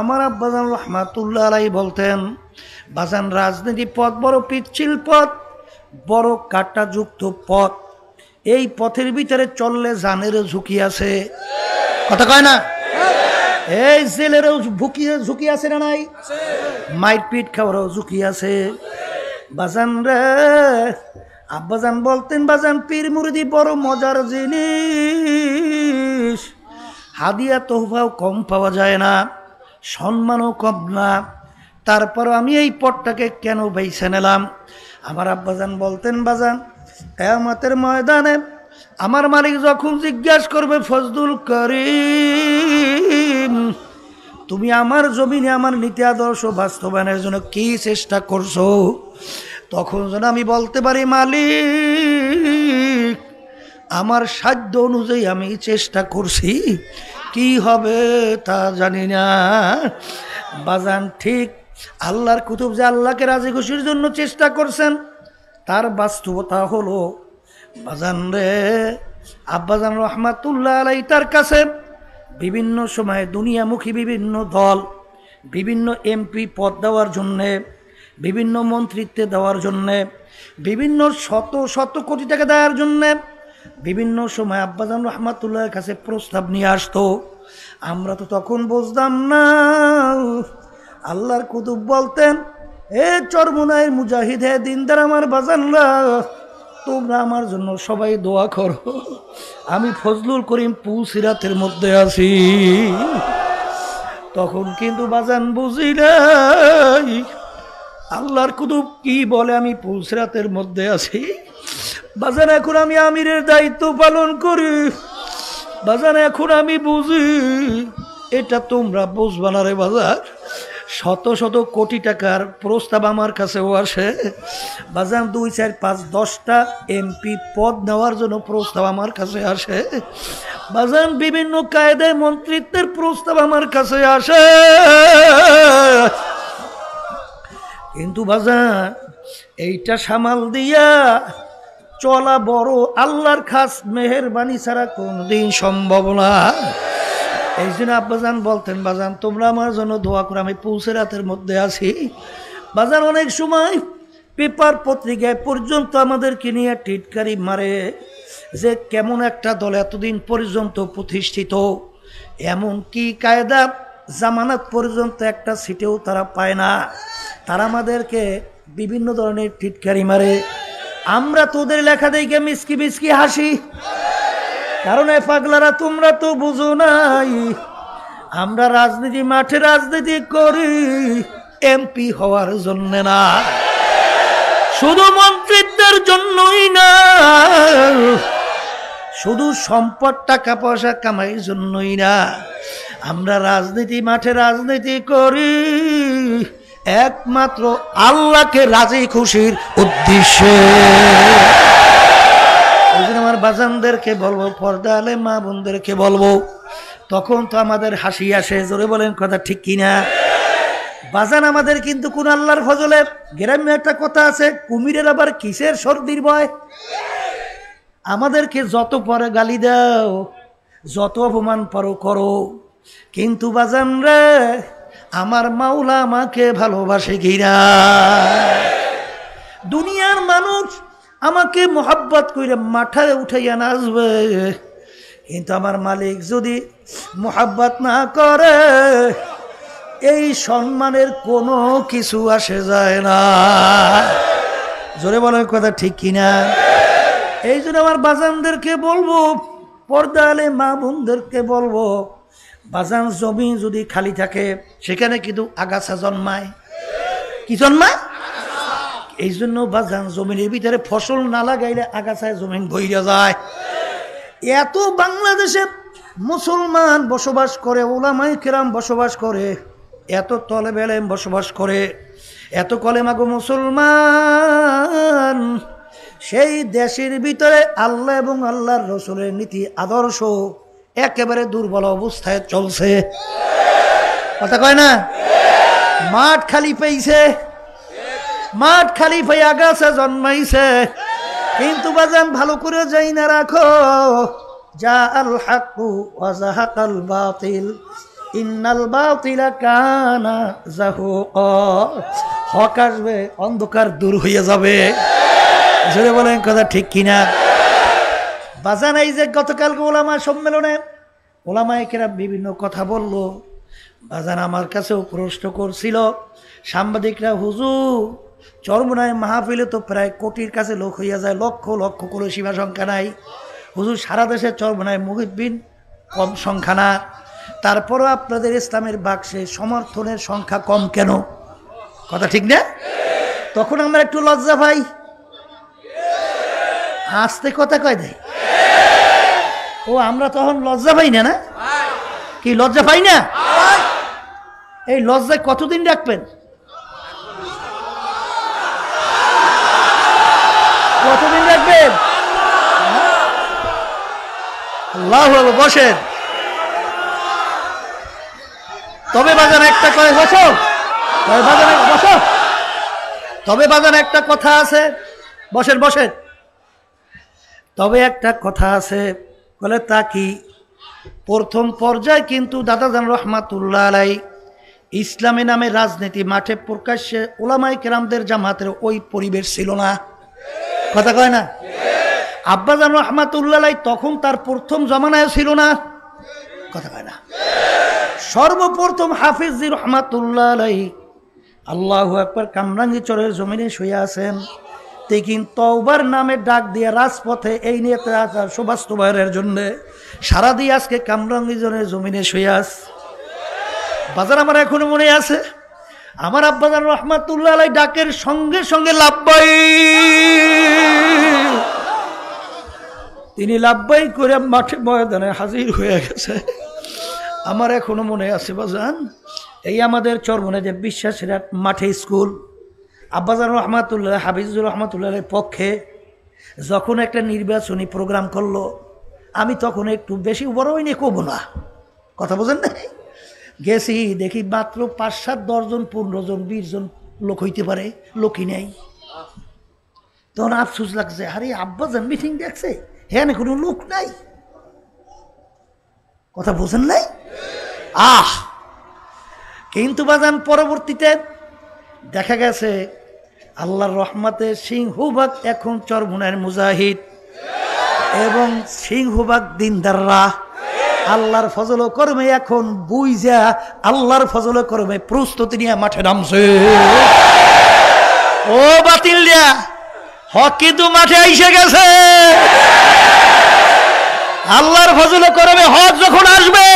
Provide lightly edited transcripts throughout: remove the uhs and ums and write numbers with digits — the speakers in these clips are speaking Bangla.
আমার আব্বাজান রহমাতুল্লাহ আলাইহি বলতেন, বাজান রাজনীতি পথ বড় পিচ্ছিল পথ, বড় কাঁটাযুক্ত পথ। এই পথের ভিতরে চললে জানেরও ঝুঁকি আছে, কথা কয় না? এই জেলেরও ঝুঁকি আছে না নাই? মাইর পিট খাওয়ারও ঝুঁকি আছে। বাজান রে, আব্বাজান বলতেন, বাজান পীর মুরিদি বড় মজার জিনিস, হাদিয়া তোহফাও কম পাওয়া যায় না, সম্মানও কম না। তারপর আমি এই পথটাকে কেন বেছে নিলাম? আমার আব্বাজান বলতেন, বাজান কিয়ামতের ময়দানে আমার মালিক যখন জিজ্ঞাসা করবে, ফজলুল করিম তুমি আমার জমিনে আমার নীতি আদর্শ বাস্তবায়নের জন্য কি চেষ্টা করছো, তখন যেন আমি বলতে পারি, মালিক আমার সাধ্য অনুযায়ী আমি চেষ্টা করছি, কি হবে তা জানি না। বাজান ঠিক আল্লাহর কুতুব যে আল্লাহকে রাজি খুশির জন্য চেষ্টা করছেন, তার বাস্তবতা হলো, বাজান রে, আব্বাজান রহমাতুল্লাহ আলাইহি তার কাছে বিভিন্ন সময়ে দুনিয়ামুখী বিভিন্ন দল, বিভিন্ন এমপি পদ দেওয়ার জন্যে, বিভিন্ন মন্ত্রিত্বে দেওয়ার জন্যে, বিভিন্ন শত শত কোটি টাকা দেওয়ার জন্যে বিভিন্ন সময় আব্বাজান রহমাতুল্লাহর কাছে প্রস্তাব নিয়ে আসতো। আমরা তো তখন বুঝতাম না। আল্লাহর কুতুব বলতেন, এ চরমুনাইয়ের মুজাহিদ হে দিনদার আমার বাজানরা, তোমরা আমার জন্য সবাই দোয়া করো, আমি ফজলুল করিম পুলসিরাতের মধ্যে আছি। তখন কিন্তু বাজান বুঝি নাই আল্লাহর কুতুব কি বলে আমি পুলসিরাতের মধ্যে আছি। বাজান এখন আমি আমিরের দায়িত্ব পালন করি, বাজান এখন আমি বুঝি। এটা তোমরা বুঝবা না রে বাজার, শত শত কোটি টাকার প্রস্তাব আমার কাছেও আসে বাজান, 2, 4, 5, 10টা এমপি পদ নেওয়ার জন্য প্রস্তাব আমার কাছে আসে বাজান, বিভিন্ন কায়দায় মন্ত্রিত্বের প্রস্তাব আমার কাছে আসে। কিন্তু বাজান এইটা সামাল দিয়া চলা বড় আল্লাহর খাস মেহেরবানি ছাড়া কোনদিন সম্ভব না। এই জন্য আব্বাজান বলতেন, বাজান তোমরা আমার জন্য দোয়া করো, আমি পুলসিরাতের মধ্যে আছি। বাজান অনেক সময় পেপার পত্রিকায় পর্যন্ত আমাদেরকে নিয়ে টিটকারি মারে যে কেমন একটা দল এতদিন পর্যন্ত প্রতিষ্ঠিত, এমন কি কায়দা জামানত পর্যন্ত একটা সিটেও তারা পায় না, তারা আমাদেরকে বিভিন্ন ধরনের টিটকারি মারে। আমরা তোদের লেখা দেখে মিসকি মিসকি হাসি, কারণ এ পাগলারা তোমরা তো বুঝো নাই, আমরা রাজনীতি মাঠে রাজনীতি করি এমপি হওয়ার জন্য না, শুধু মন্ত্রিত্বের জন্যই না, শুধু সম্পদ টাকা পয়সা কামাইয়ের জন্যই না, আমরা রাজনীতি মাঠে রাজনীতি করি একমাত্র আল্লাহকে রাজি খুশির উদ্দেশ্যে। ওই জন্য আমার বাজানদেরকে বলবো, পর্দা আলে মা বোনদেরকে বলবো, তখন তো আমাদের হাসি আসে, জোরে বলেন কথা ঠিক কিনা? বাজান আমাদের কিন্তু কোন আল্লাহর ফজলে গ্রামে একটা কথা আছে, কুমিরের আবার কিসের সর্দির ভয়। আমাদেরকে যত পরে গালি দাও, যত অপমান পারো করো, কিন্তু বাজান রে আমার মাওলা আমাকে ভালোবাসে কিনা? দুনিয়ার মানুষ আমাকে মোহাব্বত কইরা মাথায় উঠাইয়া নাচবে, কিন্তু আমার মালিক যদি মোহাব্বত না করে এই সম্মানের কোনো কিছু আসে যায় না। জোরে বলার কথা ঠিক কিনা? এই জন্য আমার বাজানদেরকে বলবো, পর্দা আলে মা বোনদেরকে বলবো, বাজান জমি যদি খালি থাকে সেখানে কিন্তু আগাছা জন্মায়। কি জন্মায়? এই জন্য বাজান জমিনের ভিতরে ফসল না লাগাইলে আগাছায় জমিন বইয়া যায়। এত বাংলাদেশে মুসলমান বসবাস করে, উলামায়ে কেরাম বসবাস করে, এত তলেব ইলম বসবাস করে, এত কলেমাগো মুসলমান, সেই দেশের ভিতরে আল্লাহ এবং আল্লাহর রসুলের নীতি আদর্শ একেবারে দুর্বল অবস্থায় চলছে, কথা কয় না? মাঠ খালি পাইছে, মাঠ খালি পাই আগাছা জন্মাইছে, কিন্তু বাজান ভালো করে যাই না রাখো, যা আল হাক্কু ওয়া যাহাকাল বাতিল, ইন্নাল বাতিলা কানা যাহুকা, হক আসবে, অন্ধকার দূর হয়ে যাবে। জোরে বলেন কথা ঠিক কিনা? বাজান এই যে গতকালকে ওলামা সম্মেলনে ওলামায়ে কেরাম বিভিন্ন কথা বলল, বাজান আমার কাছেও প্রশ্ন করছিল সাংবাদিকরা, হুজুর চরমনায় মাহফিলে তো প্রায় কোটির কাছে লোক হইয়া যায়, লক্ষ লক্ষ কোনো সীমা সংখ্যা নাই। হুজুর সারা দেশে চরমনায় মুহিব্বিন কম সংখ্যা না, তারপরও আপনাদের ইসলামের বাক্সে সমর্থনের সংখ্যা কম কেন? কথা ঠিক না? তখন আমরা একটু লজ্জা পাই, আস্তে কথা কয় দেয়। ও আমরা তখন লজ্জা পাই না? না কি লজ্জা পাই না? এই লজ্জায় কতদিন রাখবেন? কতদিন রাখবেন? আল্লাহু আকবার। বসেন। তবে বাজান একটা কয় বসো, বসো। তবে বাজান একটা কথা আছে, বসেন বসেন। তবে একটা কথা আছে, বলে তা কি? প্রথম পর্যায়ে কিন্তু দাদাজান রহমাতুল্লাহ আলাই ইসলামী নামে রাজনীতি মাঠে প্রকাশ্যে ওলামায়ে কেরামদের জামাতের ওই পরিবেশ ছিল না। কথা কয় না? আব্বাজান রহমাতুল্লাহ আলাই তখন তার প্রথম জমানায় ছিল না। কথা কয় না? সর্বপ্রথম হাফিজি রহমাতুল্লাহ আলাই আল্লাহু আকবার কামরাঙ্গী চরের জমিনে শুয়ে আছেন, তেকিন তওবার নামে ডাক দিয়ে রাজপথে এই নিয়ে সুবাস্তবায়নের জন্য সারা দিয়ে আজকে কামরাঙ্গী চরের জমিনে শুয়ে আস। বাজার আমার এখনো মনে আছে, আমার আব্বাজান রহমাতুল্লাহ আলাই ডাকের সঙ্গে সঙ্গে লাব্বাই, তিনি লাব্বাই করে মাঠে ময়দানে হাজির হয়ে গেছে। আমার এখনো মনে আছে বাজান, এই আমাদের চরমনে যে বিশ্বাসের মাঠে স্কুল, আব্বাজান রহমাতুল্লাহ হাফিজুর রহমাতুল্লাহের পক্ষে যখন একটা নির্বাচনী প্রোগ্রাম করলো, আমি তখন একটু বেশি বড় হইনি, কব না, কথা বোঝেন না, গেছি দেখি মাত্র ৫-৭ 10 জন 15 জন 20 জন লোক হইতে পারে, লোকই নেই। তখন আফসোস লাগছে, আরে আব্বাজান মিটিং দেখছে, হ্যাঁ কোনো লোক নাই। কথা বোঝেন নাই? কিন্তু বাজান পরবর্তীতে দেখা গেছে আল্লাহর রহমতে সিংহভাগ এখন চরমনায়ের মুজাহিদ এবং সিংহভাগ দিনদাররা আল্লাহর ফজল কর্মে এখন বুইজা আল্লাহর ফজল কর্মে প্রস্তুতি নিয়ে মাঠে নামছে। ও বাতিল দিয়া, হক কিন্তু মাঠে এসে গেছে। আল্লাহর ফজল কর্মে হক যখন আসবে,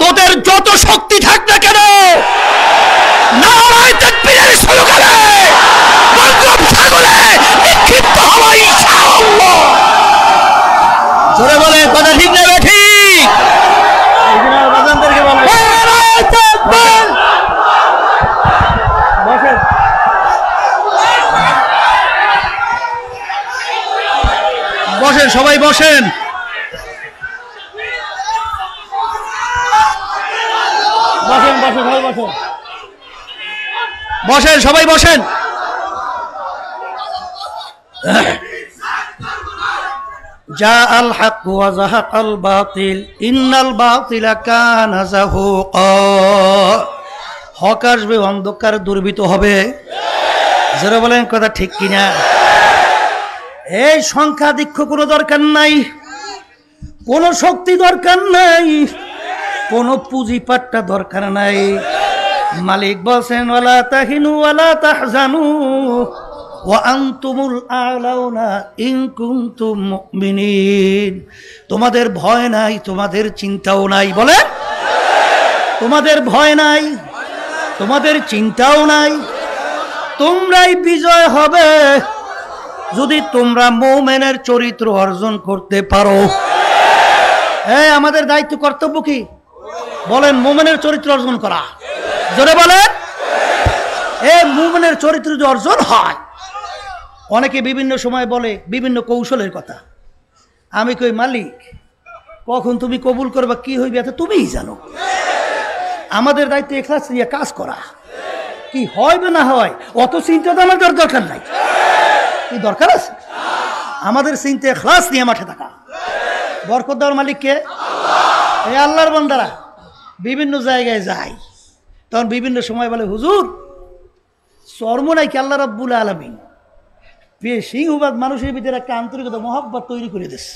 তোদের যত শক্তি থাক না কেন, নারায়ে তাকবীরের স্লোগানে বঙ্গোপ সাগরে নিক্ষিপ্ত হবে ইনশাআল্লাহ। জোরে বলে কথা ঠিক না ঠিক? এইজন্য বাজানদেরকে বলবো নারায়ে তাকবীর। বসেন বসেন সবাই বসেন। বসেন বসেন সবাই বসেন, বসেন সবাই বসেন। জাআল হক ওয়া যাহাকাল বাতিল ইন্নাল বাতিলা কানা যাহুকা। হক আসবে, অন্ধকার দুর্বৃত হবে। যারা বলেন কথা ঠিক কিনা? এই সংখ্যাধিক্য কোনো দরকার নাই, কোনো শক্তি দরকার নাই, কোনো পুঁজিপাট্টা দরকার নাই। মালিক বলছেন ওয়ালা তাহিনু ওয়ালা তাহজানু ওয়া আনতুমুল আ'লাউনা ইন কুনতুম মুমিনিন। তোমাদের ভয় নাই, তোমাদের চিন্তাও নাই। বলে তোমাদের ভয় নাই, তোমাদের চিন্তাও নাই, তোমরাই বিজয় হবে যদি তোমরা মুমিনের চরিত্র অর্জন করতে পারো। আমাদের দায়িত্ব কর্তব্য কি বলেন? মুমিনের চরিত্র অর্জন করা। জোরে বলেন। মুমিনের চরিত্র যদি অর্জন হয়, অনেকে বিভিন্ন সময় বলে বিভিন্ন কৌশলের কথা। আমি কই মালিক, কখন তুমি কবুল করবা, কি হইবে এত তুমিই জানো। আমাদের দায়িত্ব ইখলাস নিয়ে কাজ করা, কি হয় বা না হয় অত চিন্তা তো আমাদের দরকার নাই। কি দরকার আছে? আমাদের চিন্তা ইখলাস নিয়ে মাঠে থাকা। বরকত দেওয়ার মালিক কে? এই আল্লাহর বান্দারা। বিভিন্ন জায়গায় যায়, তখন বিভিন্ন সময় বলে হুজুর চর্ম নাকি আল্লাহ রাব্বুল আলামিন সিংহবাদ মানুষের ভিতরে একটা আন্তরিকতা মহব্বত তৈরি করে দিচ্ছে।